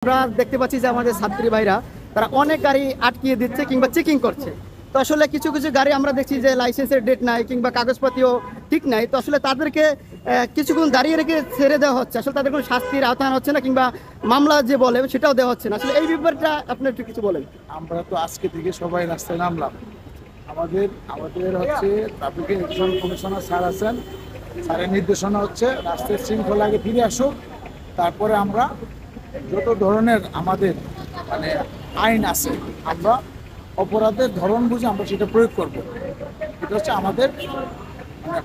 আমরা দেখতে পাচ্ছি যে আমাদের ছাত্রী ভাইরা তারা অনেক গাড়ি আটকিয়ে দিচ্ছে কিংবা চেকিং করছে। তো আসলে কিছু কিছু গাড়ি আমরা দেখছি যে লাইসেন্সের ডেট নাই কিংবা কাগজপত্রও ঠিক নাই। তো আসলে তাদেরকে কিছুক্ষণ দাঁড়িয়ে রেখে ছেড়ে দেওয়া হচ্ছে, আসলে তাদের কোনো শাস্তির আওতায় আনা হচ্ছে না কিংবা মামলা যে বলে সেটাও দেওয়া হচ্ছে না। আসলে এই ব্যাপারটা আপনি একটু কিছু বলেন। আমরা তো আজকে থেকে সবাই রাস্তায় নামলাম। আমাদের আমাদের হচ্ছে ট্রাফিকের একজন কমিশনার স্যার আছেন, স্যারের নির্দেশনা হচ্ছে রাস্তার শৃঙ্খলা আগে ফিরে আসুক, তারপরে আমরা যত ধরনের আমাদের মানে আইন আছে আমরা অপরাধের ধরন বুঝে আমরা সেটা প্রয়োগ করব। এটা হচ্ছে আমাদের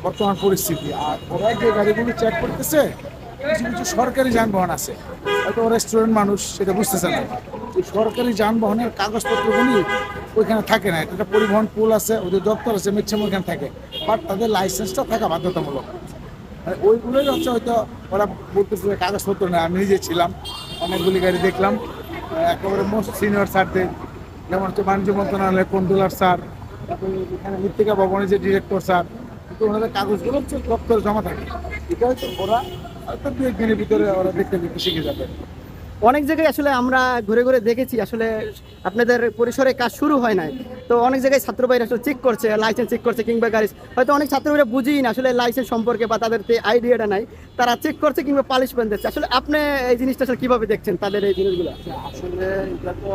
বর্তমান পরিস্থিতি। আর ওরা যে গাড়িগুলো চেক করতেছে, কিছু কিছু সরকারি যানবাহন আছে, হয়তো ওরা স্টুডেন্ট মানুষ সেটা বুঝতেছে না। এই সরকারি যানবাহনের কাগজপত্রগুলি ওইখানে থাকে না। এটা পরিবহন পুল আছে, ওদের দপ্তর আছে, ম্যাক্সিমাম ওইখানে থাকে, বাট তাদের লাইসেন্সটা থাকা বাধ্যতামূলক। মানে ওইগুলোই হচ্ছে হয়তো ওরা বলতেছে কাগজপত্র নেই। আমি নিজে ছিলাম, অনেকগুলি গাড়ি দেখলাম, একেবারে মোস্ট সিনিয়র স্যারদের, যেমন হচ্ছে বাণিজ্য মন্ত্রণালয়ের কন্ট্রোলার স্যার, তারপরে এখানে মৃত্তিকা ভবনের যে ডিরেক্টর স্যার, কিন্তু ওনাদের কাগজগুলো হচ্ছে দপ্তরে জমা থাকে। এটা হয়তো ওরা হয়তো 2-1 দিনের ভিতরে ওরা দেখতে দেখতে শিখে যাবে। অনেক জায়গায় আসলে আমরা ঘুরে ঘুরে দেখেছি, আসলে আপনাদের পরিসরে কাজ শুরু হয় নাই। তো অনেক জায়গায় ছাত্র ভাইরা আসলে চেক করছে, লাইসেন্স চেক করছে কিংবা গাড়ি, হয়তো অনেক ছাত্র ভাইরা বুঝেই না আসলে লাইসেন্স সম্পর্কে বা তাদের আইডিয়াটা নাই, তারা চেক করছে কিংবা পানিশমেন্ট দিচ্ছে। আসলে আপনি এই জিনিসটা আসলে কিভাবে দেখছেন তাদের এই জিনিসগুলো? আসলে এটা তো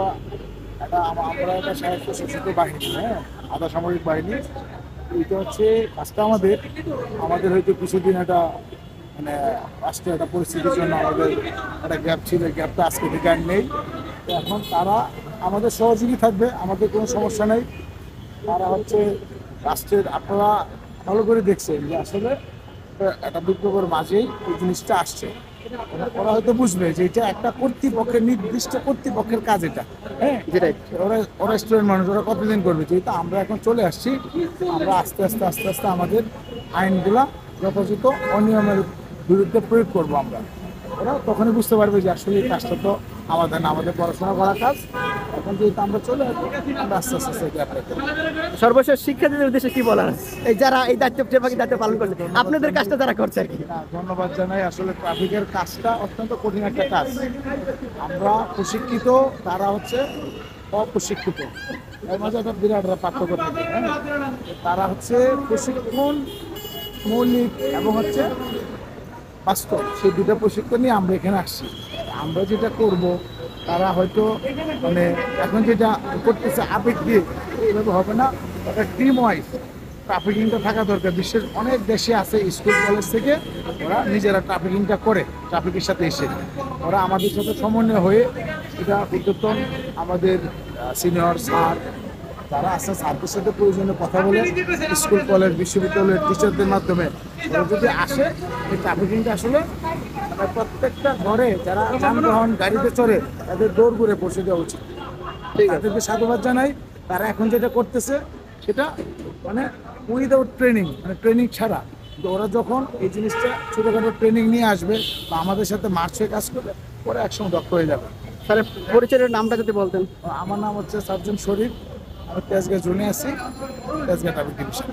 আমরা একটা স্বায়ত্তশাসিত বাহিনী, হ্যাঁ, আধা সামরিক বাহিনী। এটা হচ্ছে কাজটা আমাদের হয়তো কিছুদিন একটা মানে রাষ্ট্রের একটা পরিস্থিতির জন্য আমাদের একটা গ্যাপ ছিল, গ্যাপটা আজকে থেকে আর নেই। তো এখন তারা আমাদের সহযোগী থাকবে, আমাদের কোনো সমস্যা নেই। তারা হচ্ছে রাষ্ট্রের, আপনারা ভালো করে দেখছেন যে আসলে একটা বিপ্লবের মাঝেই এই জিনিসটা আসছে। ওরা হয়তো বুঝবে যে এটা একটা কর্তৃপক্ষের, নির্দিষ্ট কর্তৃপক্ষের কাজ এটা, হ্যাঁ, যেটাই ওরা স্টুডেন্ট মানুষ, ওরা কতদিন করবে। যেহেতু আমরা এখন চলে আসছি, আমরা আস্তে আস্তে আস্তে আস্তে আমাদের আইনগুলা যথাযথ অনিয়মের বিরুদ্ধে প্রয়োগ করবো আমরা। ওরা তখনই বুঝতে পারবে যে আসলে এই কাজটা তো আমাদের না, আমাদের পড়াশোনা করা কাজ। এখন যেহেতু আমরা চলে আসবো, আমরা আস্তে আস্তে আস্তে অ্যাপ্লাই করবো। সর্বশেষ শিক্ষার্থীদের উদ্দেশ্যে কি বলার আছে? এই যারা এই দায়িত্ব পালন করছে, আপনাদের কাজটা যারা করছে আর কি। ধন্যবাদ জানাই। আসলে ট্রাফিকের কাজটা অত্যন্ত কঠিন একটা কাজ। আমরা প্রশিক্ষিত, তারা হচ্ছে অপ্রশিক্ষিত, এর মাঝে একটা বিরাট পার্থক্য থাকে, হ্যাঁ। তারা হচ্ছে প্রশিক্ষণ মৌলিক এবং হচ্ছে বাস্তব, সেই দুটো প্রশিক্ষণ নিয়ে আমরা এখানে আসছি। আমরা যেটা করব তারা হয়তো মানে এখন যেটা করতেছে আবেগ দিয়ে এইভাবে হবে না, একটা টিম ওয়াইজ ট্রাফিকিংটা থাকা দরকার। বিশ্বের অনেক দেশে আছে স্কুল কলেজ থেকে ওরা নিজেরা ট্রাফিকিংটা করে, ট্রাফিকের সাথে এসে ওরা আমাদের সাথে সমন্বয় হয়ে এটা উদ্যোতন আমাদের সিনিয়র স্যার যারা আছে, স্যারদের সাথে প্রয়োজনীয় কথা বলে স্কুল কলেজ বিশ্ববিদ্যালয়ের টিচারদের মাধ্যমে ওরা যদি আসে, এই ট্রাফিকিংটা আসলে প্রত্যেকটা ঘরে যারা যানবাহন গাড়িতে চড়ে তাদের দৌড় করে পৌঁছে দেওয়া উচিত। তাদেরকে সাধুবাদ জানাই। তারা এখন যেটা করতেছে সেটা মানে উইদাউট ট্রেনিং, মানে ট্রেনিং ছাড়া। তো ওরা যখন এই জিনিসটা ছোটোখাটো ট্রেনিং নিয়ে আসবে বা আমাদের সাথে মার্চ হয়ে কাজ করবে, ওরা একসঙ্গে দক্ষ হয়ে যাবে। স্যারের পরিচয়ের নামটা যদি বলতেন। আমার নাম হচ্ছে সার্জন শরীফ, আমি তেজগাঁ জোনে আছি, তেজগাঁ ট্রাফিক ডিভিশন।